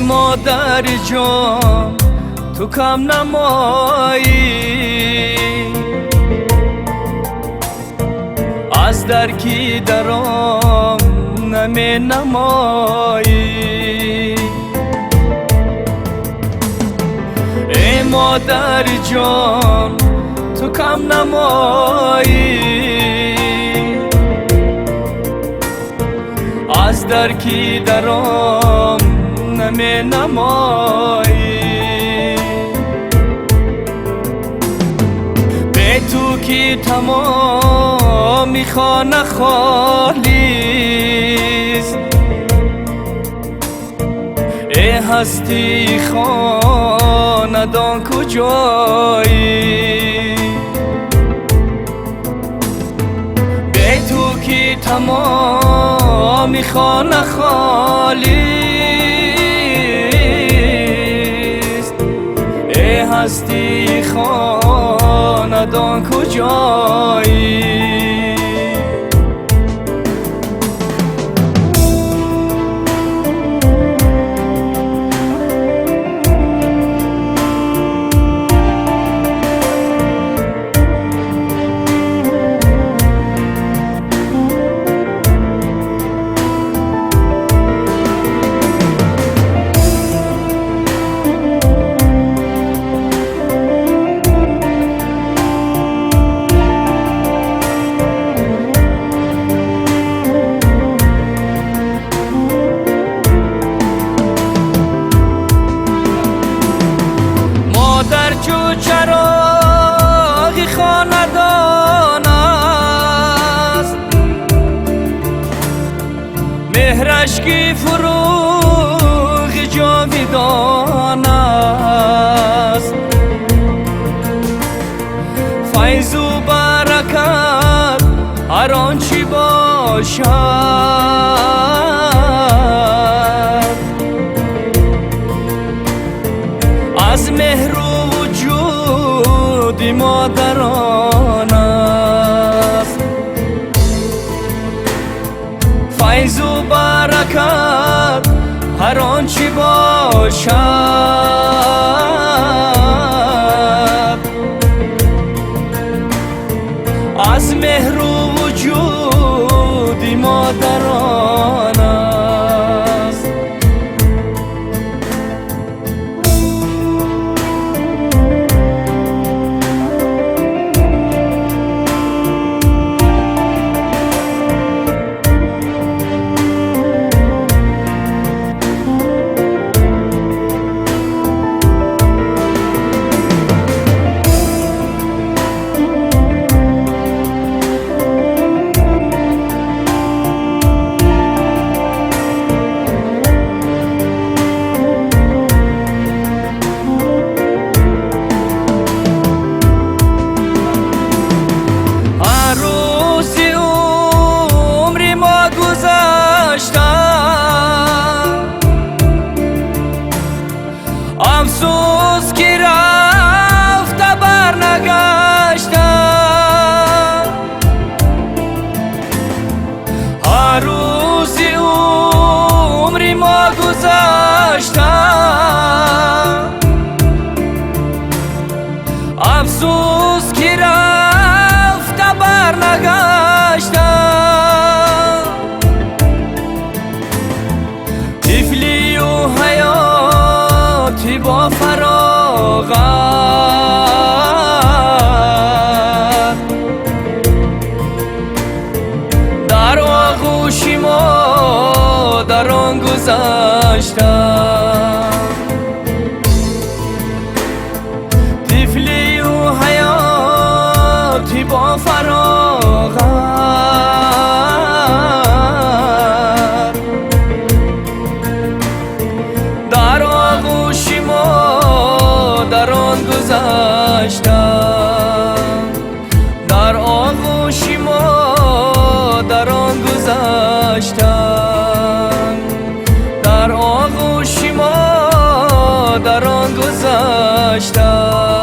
مادر جان تو کم نمایی، از درکی درام نمی نمایی. ای مادر جان تو کم نمایی، از درکی درام نمی نمایی. به تو کی تمامی خانه خالیست، ای هستی خاندان کجایی؟ به تو کی تمامی خانه خالیست، هستی خاندان کجایی؟ در جو چراغی خاندان است، مهرش کی فروغ جاویدان است. فیض و برکت هر آنچی باشد، از مهر و وجود مادران است. فیض و برکت هر آنچی باشد، از مهر و وجود مادران است. افسوس که رفته برنگشتم، هر روزی عمری ما گذشتم. افسوس که رفته برنگشتم، طفلی و حیاتی با فراغت، در آغوش ما در آن گذشتم. طفلی و حیاتی با فراغت، گذشته